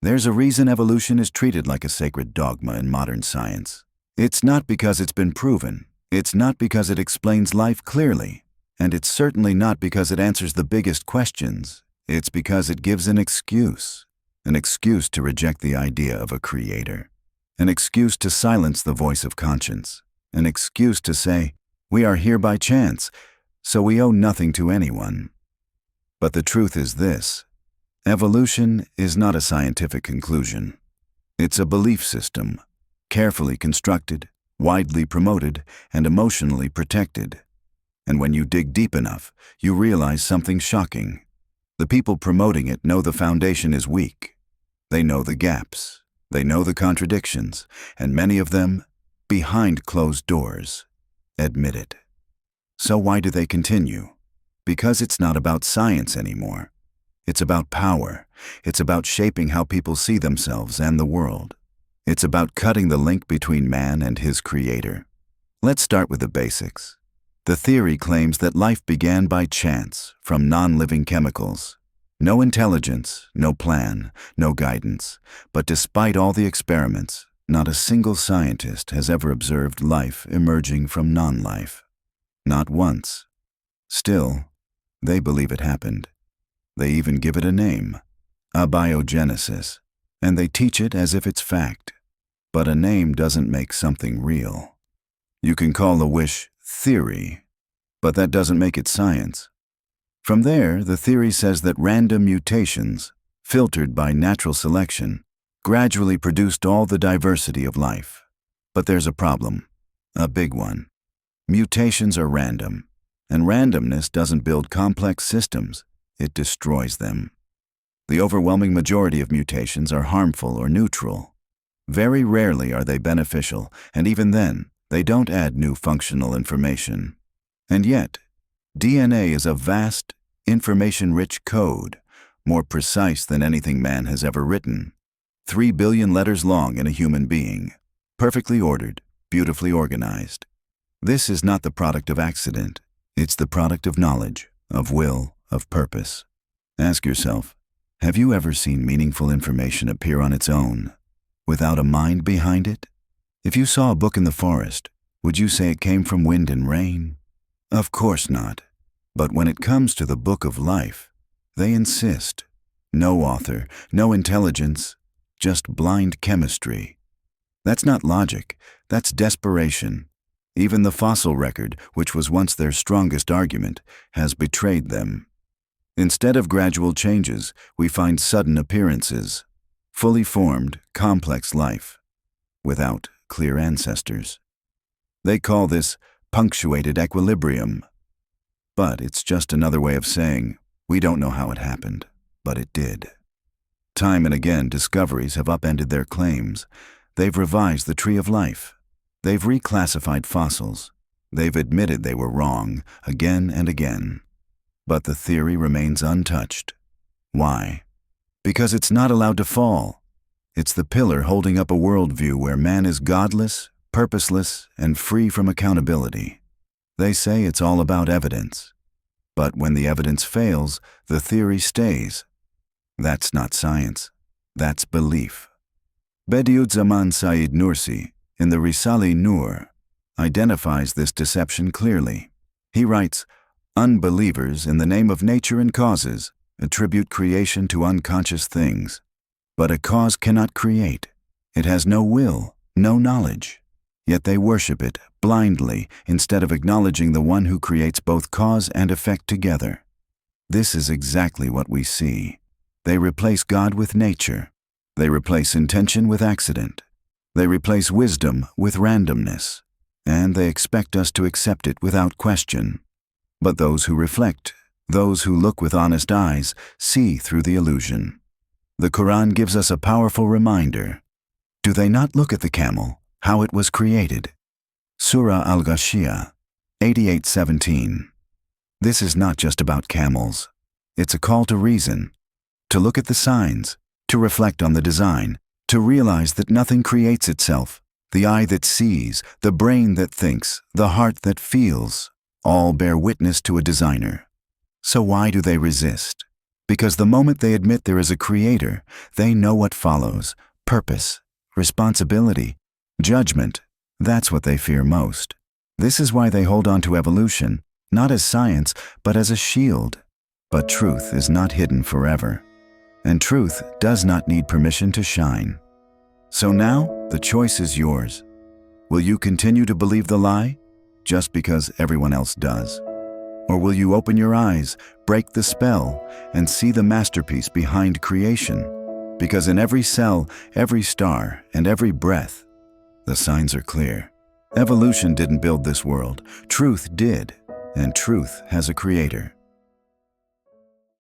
There's a reason evolution is treated like a sacred dogma in modern science. It's not because it's been proven. It's not because it explains life clearly. And it's certainly not because it answers the biggest questions. It's because it gives an excuse to reject the idea of a creator, an excuse to silence the voice of conscience, an excuse to say, we are here by chance, so we owe nothing to anyone. But the truth is this: evolution is not a scientific conclusion. It's a belief system, carefully constructed, widely promoted, and emotionally protected. And when you dig deep enough, you realize something shocking. The people promoting it know the foundation is weak. They know the gaps. They know the contradictions, and many of them, behind closed doors, admit it. So why do they continue? Because it's not about science anymore. It's about power. It's about shaping how people see themselves and the world. It's about cutting the link between man and his creator. Let's start with the basics. The theory claims that life began by chance, from non-living chemicals. No intelligence, no plan, no guidance. But despite all the experiments, not a single scientist has ever observed life emerging from non-life. Not once. Still, they believe it happened. They even give it a name, abiogenesis, and they teach it as if it's fact. But a name doesn't make something real. You can call a wish theory, but that doesn't make it science. From there, the theory says that random mutations, filtered by natural selection, gradually produced all the diversity of life. But there's a problem, a big one. Mutations are random, and randomness doesn't build complex systems, it destroys them. The overwhelming majority of mutations are harmful or neutral. Very rarely are they beneficial, and even then, they don't add new functional information. And yet, DNA is a vast, information-rich code, more precise than anything man has ever written. 3 billion letters long in a human being, perfectly ordered, beautifully organized. This is not the product of accident. It's the product of knowledge, of will, of purpose. Ask yourself, have you ever seen meaningful information appear on its own, without a mind behind it? If you saw a book in the forest, would you say it came from wind and rain? Of course not. But when it comes to the book of life, they insist. No author, no intelligence, just blind chemistry. That's not logic, that's desperation. Even the fossil record, which was once their strongest argument, has betrayed them. Instead of gradual changes, we find sudden appearances, fully formed, complex life, without clear ancestors. They call this punctuated equilibrium. But it's just another way of saying, we don't know how it happened, but it did. Time and again, discoveries have upended their claims. They've revised the tree of life. They've reclassified fossils. They've admitted they were wrong, again and again. But the theory remains untouched. Why? Because it's not allowed to fall. It's the pillar holding up a worldview where man is godless, purposeless, and free from accountability. They say it's all about evidence. But when the evidence fails, the theory stays. That's not science. That's belief. Bediuzzaman Said Nursi, in the Risale-i Nur, identifies this deception clearly. He writes, "Unbelievers, in the name of nature and causes, attribute creation to unconscious things. But a cause cannot create. It has no will, no knowledge. Yet they worship it blindly instead of acknowledging the one who creates both cause and effect together." This is exactly what we see. They replace God with nature. They replace intention with accident. They replace wisdom with randomness. And they expect us to accept it without question. But those who reflect, those who look with honest eyes, see through the illusion. The Quran gives us a powerful reminder. Do they not look at the camel, how it was created? Surah Al-Ghashiyah, 88:17. This is not just about camels. It's a call to reason, to look at the signs, to reflect on the design, to realize that nothing creates itself. The eye that sees, the brain that thinks, the heart that feels, all bear witness to a designer. So why do they resist? Because the moment they admit there is a creator, they know what follows: purpose, responsibility, judgment. That's what they fear most. This is why they hold on to evolution, not as science, but as a shield. But truth is not hidden forever, and truth does not need permission to shine. So now, the choice is yours. Will you continue to believe the lie, just because everyone else does? Or will you open your eyes, break the spell, and see the masterpiece behind creation? Because in every cell, every star, and every breath, the signs are clear. Evolution didn't build this world. Truth did, and truth has a creator.